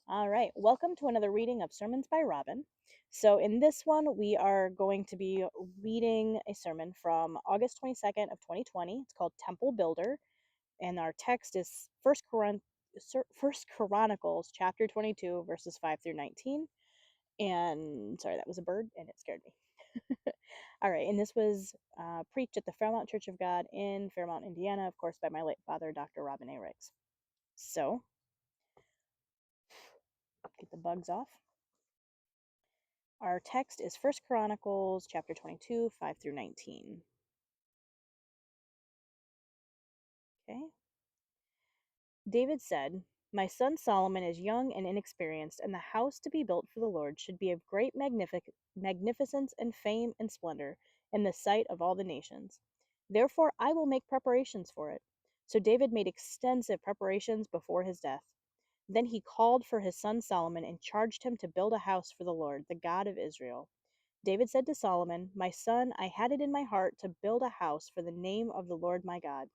All right, welcome to another reading of Sermons by Robin. So, in this one, we are going to be reading a sermon from August 22nd of 2020. It's called Temple Builder, and our text is First Chronicles chapter 22, verses 5 through 19. And sorry, that was a bird, and it scared me. All right, and this was preached at the Fairmont Church of God in Fairmont, Indiana, of course, by my late father, Dr. Robin A. Riggs. So, get the bugs off. Our text is First Chronicles chapter 22, 5 through 19. Okay. David said, "My son Solomon is young and inexperienced, and the house to be built for the Lord should be of great magnificence and fame and splendor in the sight of all the nations. Therefore I will make preparations for it." So David made extensive preparations before his death. Then he called for his son Solomon and charged him to build a house for the Lord, the God of Israel. David said to Solomon, "My son, I had it in my heart to build a house for the name of the Lord my God.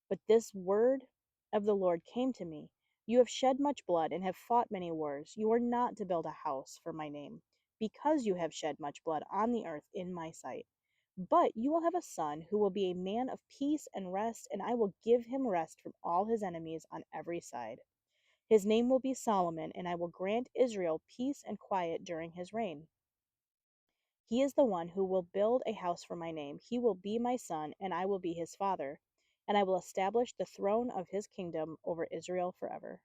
But this word of the Lord came to me: You have shed much blood and have fought many wars. You are not to build a house for my name, because you have shed much blood on the earth in my sight. But you will have a son who will be a man of peace and rest, and I will give him rest from all his enemies on every side. His name will be Solomon, and I will grant Israel peace and quiet during his reign. He is the one who will build a house for my name. He will be my son, and I will be his father, and I will establish the throne of his kingdom over Israel forever.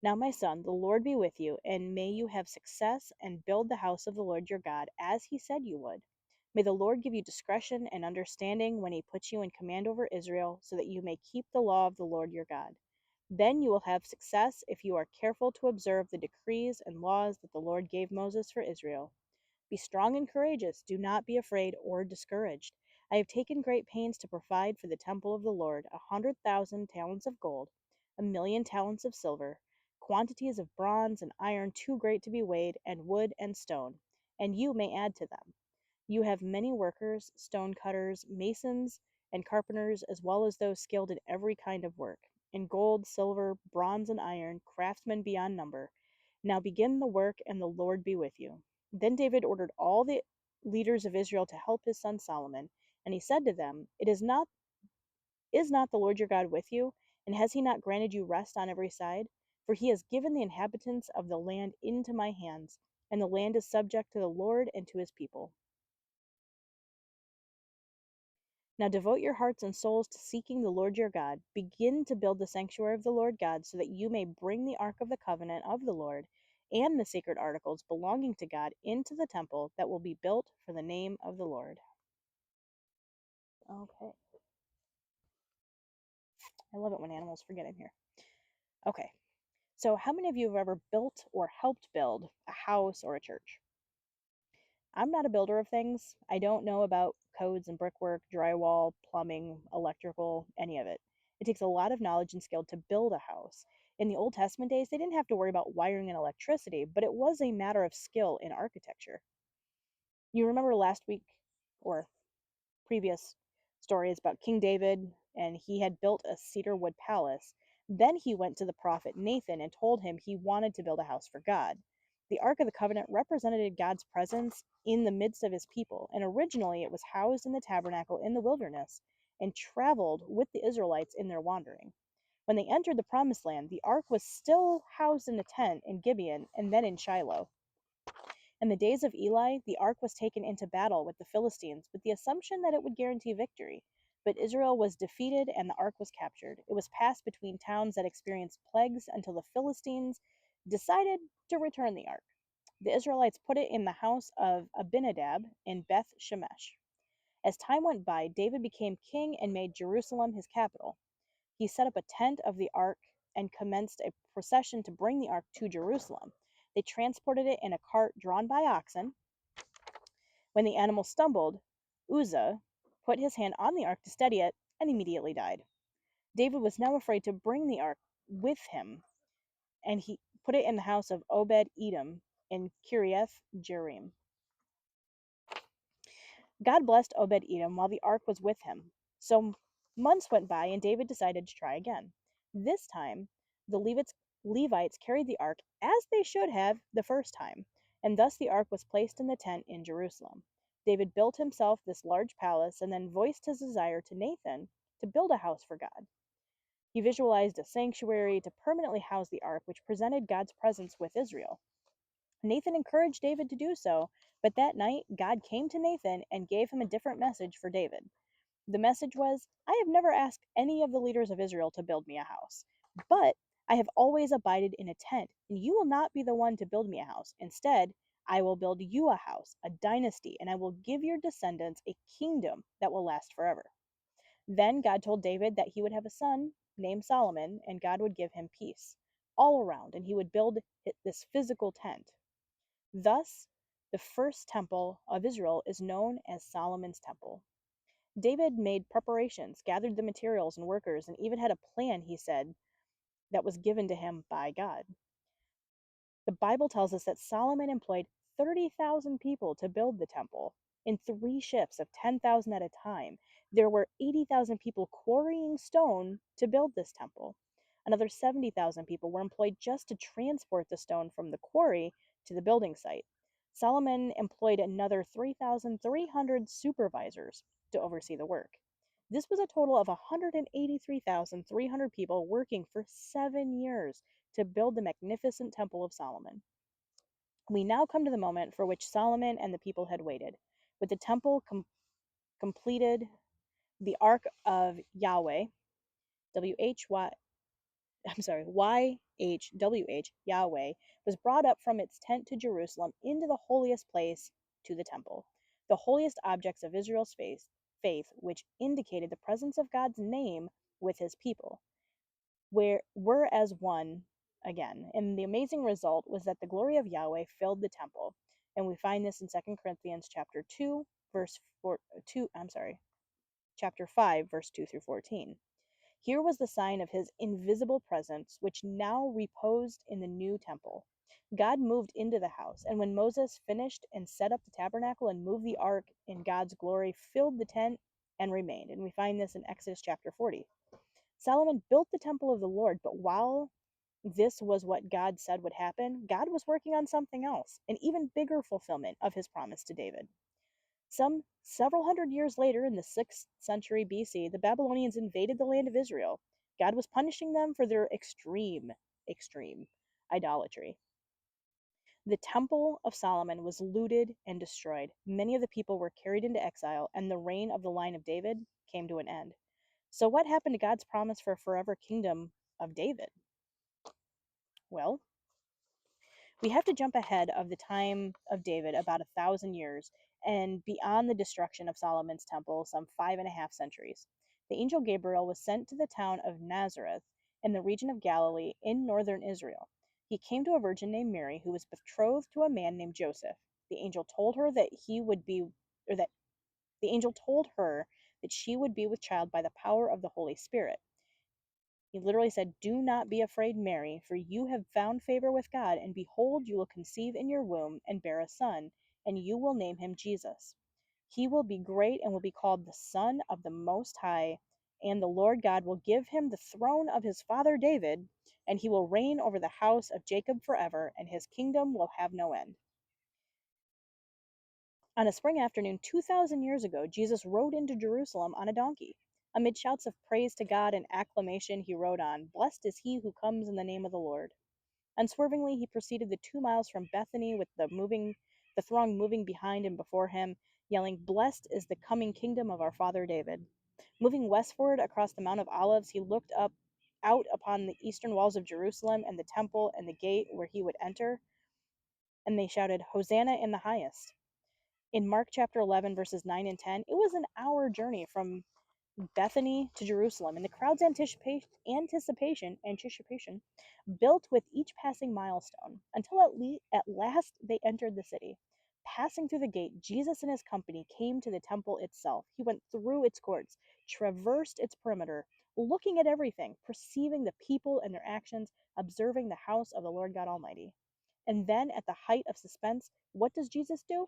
Now, my son, the Lord be with you, and may you have success and build the house of the Lord your God, as he said you would. May the Lord give you discretion and understanding when he puts you in command over Israel, so that you may keep the law of the Lord your God. Then you will have success if you are careful to observe the decrees and laws that the Lord gave Moses for Israel. Be strong and courageous. Do not be afraid or discouraged. I have taken great pains to provide for the temple of the Lord 100,000 talents of gold, 1,000,000 talents of silver, quantities of bronze and iron too great to be weighed, and wood and stone, and you may add to them. You have many workers, stone cutters, masons, and carpenters, as well as those skilled in every kind of work, in gold, silver, bronze, and iron, craftsmen beyond number. Now begin the work, and the Lord be with you." Then David ordered all the leaders of Israel to help his son Solomon, and he said to them, Is not the Lord your God with you? And has he not granted you rest on every side? For he has given the inhabitants of the land into my hands, and the land is subject to the Lord and to his people. Now devote your hearts and souls to seeking the Lord your God. Begin to build the sanctuary of the Lord God, so that you may bring the ark of the covenant of the Lord and the sacred articles belonging to God into the temple that will be built for the name of the Lord. Okay. I love it when animals forget I'm here. Okay. So, how many of you have ever built or helped build a house or a church? I'm not a builder of things. I don't know about codes and brickwork, drywall, plumbing, electrical, any of it. It takes a lot of knowledge and skill to build a house. In the Old Testament days, they didn't have to worry about wiring and electricity, but it was a matter of skill in architecture. You remember last week or previous stories about King David, and he had built a cedar wood palace. Then he went to the prophet Nathan and told him he wanted to build a house for God. The Ark of the Covenant represented God's presence in the midst of his people, and originally it was housed in the tabernacle in the wilderness and traveled with the Israelites in their wandering. When they entered the promised land, the ark was still housed in a tent in Gibeon and then in Shiloh. In the days of Eli, the ark was taken into battle with the Philistines with the assumption that it would guarantee victory. But Israel was defeated and the ark was captured. It was passed between towns that experienced plagues until the Philistines decided to return the ark. The Israelites put it in the house of Abinadab in Beth-Shemesh. As time went by, David became king and made Jerusalem his capital. He set up a tent of the ark and commenced a procession to bring the ark to Jerusalem. They transported it in a cart drawn by oxen. When the animal stumbled, Ussah put his hand on the ark to steady it and immediately died. David was now afraid to bring the ark with him, and he put it in the house of Obed-Edom in Kiribati-Jearim. God blessed Obed-Edom while the ark was with him. So months went by, and David decided to try again. This time, the Levites carried the ark as they should have the first time, and thus the ark was placed in the tent in Jerusalem. David built himself this large palace and then voiced his desire to Nathan to build a house for God. He visualized a sanctuary to permanently house the ark, which presented God's presence with Israel. Nathan encouraged David to do so, but that night God came to Nathan and gave him a different message for David. The message was, I have never asked any of the leaders of Israel to build me a house, but I have always abided in a tent, and you will not be the one to build me a house. Instead, I will build you a house, a dynasty, and I will give your descendants a kingdom that will last forever. Then God told David that he would have a son named Solomon, and God would give him peace all around, and he would build this physical tent. Thus, the first temple of Israel is known as Solomon's Temple. David made preparations, gathered the materials and workers, and even had a plan, he said, that was given to him by God. The Bible tells us that Solomon employed 30,000 people to build the temple in 3 shifts of 10,000 at a time. There were 80,000 people quarrying stone to build this temple. Another 70,000 people were employed just to transport the stone from the quarry to the building site. Solomon employed another 3,300 supervisors to oversee the work. This was a total of 183,300 people working for 7 years to build the magnificent Temple of Solomon. We now come to the moment for which Solomon and the people had waited. With the temple completed, the Ark of Yahweh, YHWH, Yahweh, was brought up from its tent to Jerusalem into the holiest place, to the temple, the holiest objects of Israel's faith, which indicated the presence of God's name with his people, where were as one again. And the amazing result was that the glory of Yahweh filled the temple. And we find this in 2 Corinthians chapter 2, verse 4, 2, I'm sorry, chapter 5, verse 2 through 14. Here was the sign of his invisible presence, which now reposed in the new temple. God moved into the house, and when Moses finished and set up the tabernacle and moved the ark, in God's glory filled the tent and remained. And we find this in Exodus chapter 40. Solomon built the temple of the Lord, but while this was what God said would happen, God was working on something else, an even bigger fulfillment of his promise to David. Some several hundred years later, in the 6th century BC, the Babylonians invaded the land of Israel. God was punishing them for their extreme idolatry. The Temple of Solomon was looted and destroyed. Many of the people were carried into exile, and the reign of the line of David came to an end. So, what happened to God's promise for a forever kingdom of David? Well, we have to jump ahead of the time of David about 1,000 years and beyond the destruction of Solomon's temple, some 5.5 centuries. The angel Gabriel was sent to the town of Nazareth in the region of Galilee in northern Israel. He came to a virgin named Mary who was betrothed to a man named Joseph. The angel told her that he would be, or that the angel told her that she would be with child by the power of the Holy Spirit. He literally said, Do not be afraid, Mary, for you have found favor with God, and behold, you will conceive in your womb and bear a son, and you will name him Jesus. He will be great and will be called the Son of the Most High, and the Lord God will give him the throne of his father David, and he will reign over the house of Jacob forever, and his kingdom will have no end. On a spring afternoon 2,000 years ago, Jesus rode into Jerusalem on a donkey. Amid shouts of praise to God and acclamation, he rode on, Blessed is he who comes in the name of the Lord. Unswervingly, he proceeded the 2 miles from Bethany with the throng moving behind and before him, yelling, Blessed is the coming kingdom of our father David. Moving westward across the Mount of Olives, he looked out upon the eastern walls of Jerusalem and the temple and the gate where he would enter, and they shouted, Hosanna in the highest. In Mark chapter 11, verses 9 and 10, it was an hour journey from Bethany to Jerusalem, and the crowd's anticipation built with each passing milestone, until at last they entered the city. Passing through the gate, Jesus and his company came to the temple itself. He went through its courts, traversed its perimeter, looking at everything, perceiving the people and their actions, observing the house of the Lord God Almighty. And then, at the height of suspense, what does Jesus do?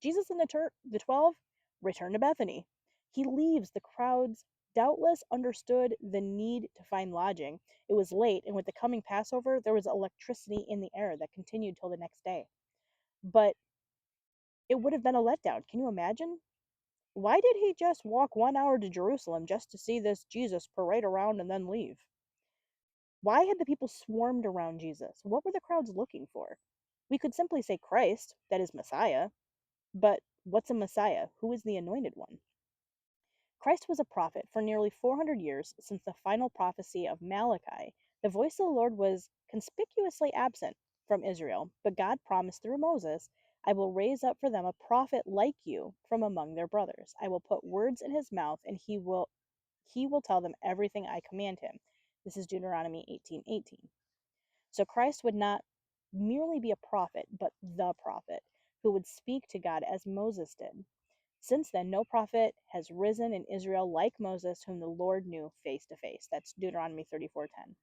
Jesus and the 12 return to Bethany. He leaves the crowds doubtless understood the need to find lodging. It was late, and with the coming Passover, there was electricity in the air that continued till the next day. But it would have been a letdown. Can you imagine? Why did he just walk 1 hour to Jerusalem just to see this Jesus parade around and then leave? Why had the people swarmed around Jesus? What were the crowds looking for? We could simply say Christ, that is Messiah, but what's a Messiah? Who is the anointed one? Christ was a prophet for nearly 400 years since the final prophecy of Malachi. The voice of the Lord was conspicuously absent from Israel, but God promised through Moses, I will raise up for them a prophet like you from among their brothers. I will put words in his mouth, and he will tell them everything I command him. This is Deuteronomy 18:18. So Christ would not merely be a prophet, but the prophet who would speak to God as Moses did. Since then, no prophet has risen in Israel like Moses, whom the Lord knew face to face. That's Deuteronomy 34:10.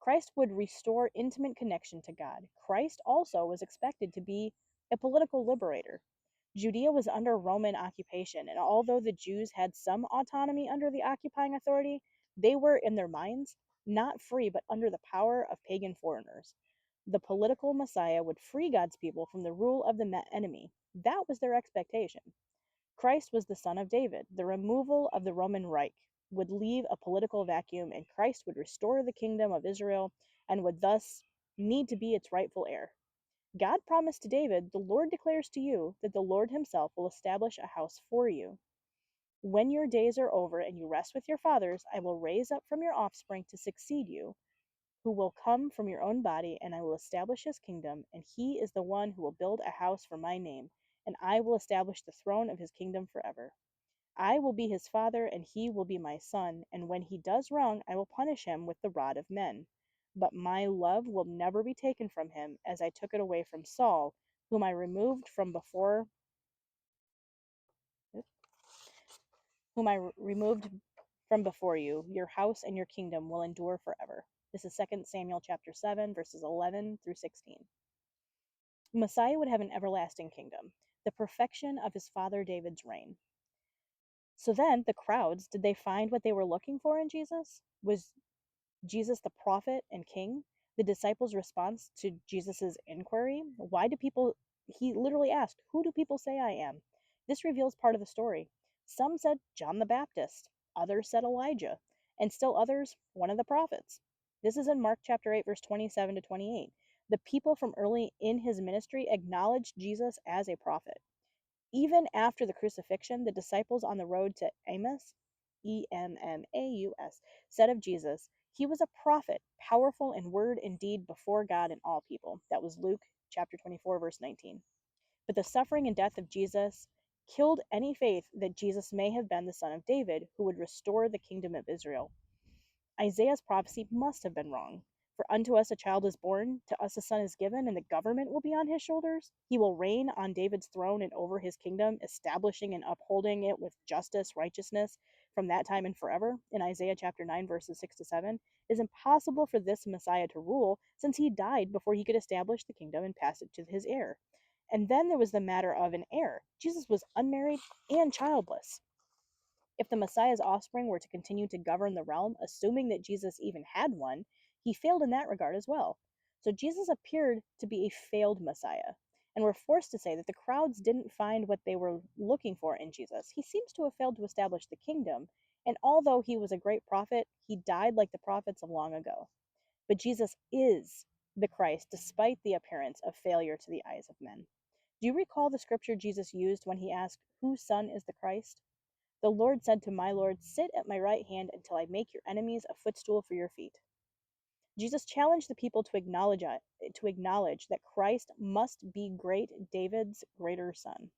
Christ would restore intimate connection to God. Christ also was expected to be a political liberator. Judea was under Roman occupation, and although the Jews had some autonomy under the occupying authority, they were, in their minds, not free but under the power of pagan foreigners. The political Messiah would free God's people from the rule of the enemy. That was their expectation. Christ was the son of David. The removal of the Roman Reich would leave a political vacuum, and Christ would restore the kingdom of Israel and would thus need to be its rightful heir. God promised to David, the Lord declares to you that the Lord himself will establish a house for you. When your days are over and you rest with your fathers, I will raise up from your offspring to succeed you, who will come from your own body, and I will establish his kingdom, and he is the one who will build a house for my name, and I will establish the throne of his kingdom forever. I will be his father, and he will be my son, and when he does wrong, I will punish him with the rod of men. But my love will never be taken from him, as I took it away from Saul, whom I removed from before whom I removed from before you. Your house and your kingdom will endure forever. This is 2 Samuel chapter 7, verses 11 through 16. Messiah would have an everlasting kingdom, the perfection of his father David's reign. So then, the crowds, did they find what they were looking for in Jesus? Was Jesus the prophet and king? The disciples' response to Jesus' inquiry? Why do people, he literally asked, who do people say I am? This reveals part of the story. Some said John the Baptist, others said Elijah, and still others, one of the prophets. This is in Mark chapter 8, verse 27 to 28. The people from early in his ministry acknowledged Jesus as a prophet. Even after the crucifixion, the disciples on the road to Emmaus, Emmaus, said of Jesus, he was a prophet, powerful in word and deed before God and all people. That was Luke chapter 24, verse 19. But the suffering and death of Jesus killed any faith that Jesus may have been the son of David, who would restore the kingdom of Israel. Isaiah's prophecy must have been wrong. For unto us a child is born, to us a son is given, and the government will be on his shoulders. He will reign on David's throne and over his kingdom, establishing and upholding it with justice, righteousness from that time and forever. In Isaiah chapter 9, verses 6 to 7, it is impossible for this Messiah to rule, since he died before he could establish the kingdom and pass it to his heir. And then there was the matter of an heir. Jesus was unmarried and childless. If the Messiah's offspring were to continue to govern the realm, assuming that Jesus even had one, he failed in that regard as well. So Jesus appeared to be a failed Messiah. And we're forced to say that the crowds didn't find what they were looking for in Jesus. He seems to have failed to establish the kingdom, and although he was a great prophet, he died like the prophets of long ago. But Jesus is the Christ, despite the appearance of failure to the eyes of men. Do you recall the scripture Jesus used when he asked, whose son is the Christ? The Lord said to my Lord, sit at my right hand until I make your enemies a footstool for your feet. Jesus challenged the people to acknowledge that Christ must be great David's greater son.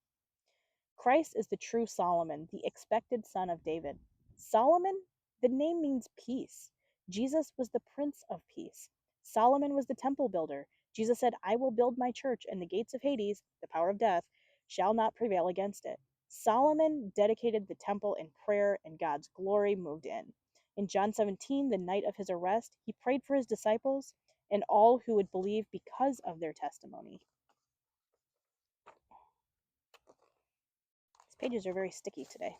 Christ is the true Solomon, the expected son of David. Solomon, the name means peace. Jesus was the Prince of Peace. Solomon was the temple builder. Jesus said, I will build my church, and the gates of Hades, the power of death, shall not prevail against it. Solomon dedicated the temple in prayer, and God's glory moved in. In John 17, the night of his arrest, he prayed for his disciples and all who would believe because of their testimony. These pages are very sticky today.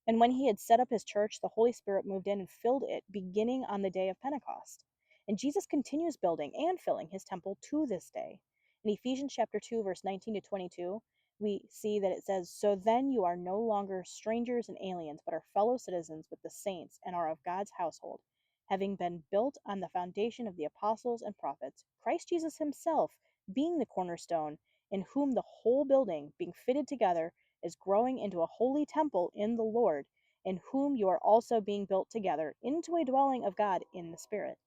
And when he had set up his church, the Holy Spirit moved in and filled it, beginning on the day of Pentecost. And Jesus continues building and filling his temple to this day. In Ephesians chapter 2, verse 19 to 22, we see that it says, "So then you are no longer strangers and aliens, but are fellow citizens with the saints and are of God's household, having been built on the foundation of the apostles and prophets, Christ Jesus himself being the cornerstone, in whom the whole building, being fitted together, is growing into a holy temple in the Lord, in whom you are also being built together into a dwelling of God in the Spirit."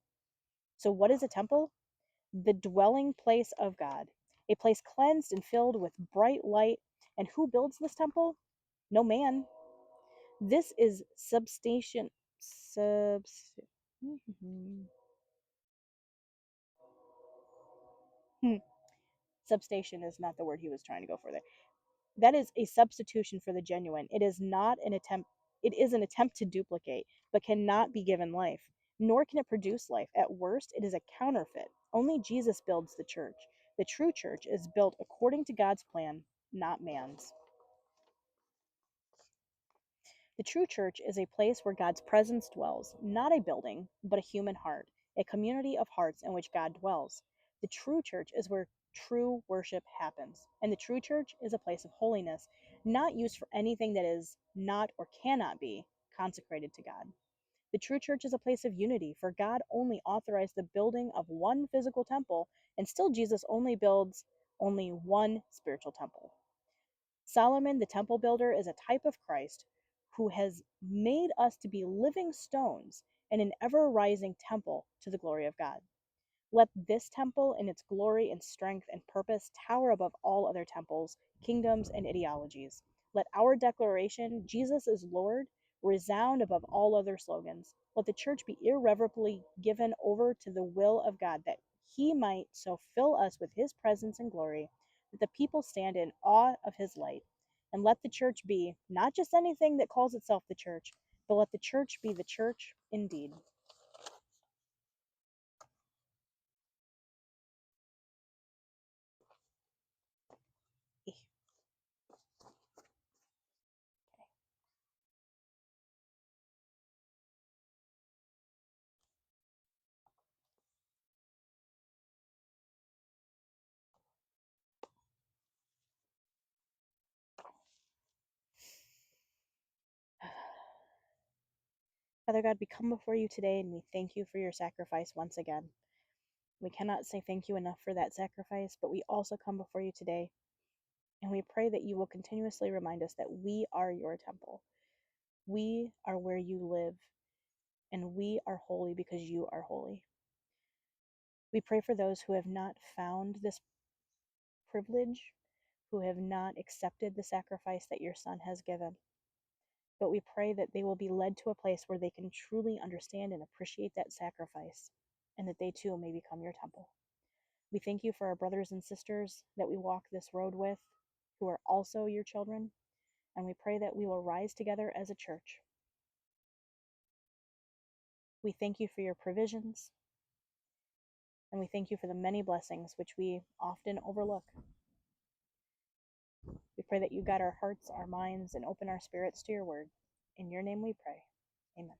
So, what is a temple? The dwelling place of God, a place cleansed and filled with bright light. And who builds this temple? No man. This is substation. Subs. Substation is not the word he was trying to go for there. That is a substitution for the genuine. It is not an attempt. It is an attempt to duplicate, but cannot be given life, nor can it produce life. At worst, it is a counterfeit. Only Jesus builds the church. The true church is built according to God's plan, not man's. The true church is a place where God's presence dwells, not a building, but a human heart, a community of hearts in which God dwells. The true church is where true worship happens, and the true church is a place of holiness, not used for anything that is not or cannot be consecrated to God. The true church is a place of unity, for God only authorized the building of one physical temple, and still Jesus only builds only one spiritual temple. Solomon, the temple builder, is a type of Christ who has made us to be living stones in an ever rising temple to the glory of God. Let this temple, in its glory and strength and purpose, tower above all other temples, kingdoms, and ideologies. Let our declaration, Jesus is Lord, resound above all other slogans. Let the church be irrevocably given over to the will of God, that he might so fill us with his presence and glory that the people stand in awe of his light. And let the church be not just anything that calls itself the church, but let the church be the church indeed. Father God, we come before you today and we thank you for your sacrifice once again. We cannot say thank you enough for that sacrifice, but we also come before you today and we pray that you will continuously remind us that we are your temple. We are where you live, and we are holy because you are holy. We pray for those who have not found this privilege, who have not accepted the sacrifice that your Son has given. But we pray that they will be led to a place where they can truly understand and appreciate that sacrifice, and that they too may become your temple. We thank you for our brothers and sisters that we walk this road with, who are also your children, and we pray that we will rise together as a church. We thank you for your provisions, and we thank you for the many blessings which we often overlook. We pray that you guide our hearts, our minds, and open our spirits to your word. In your name we pray. Amen.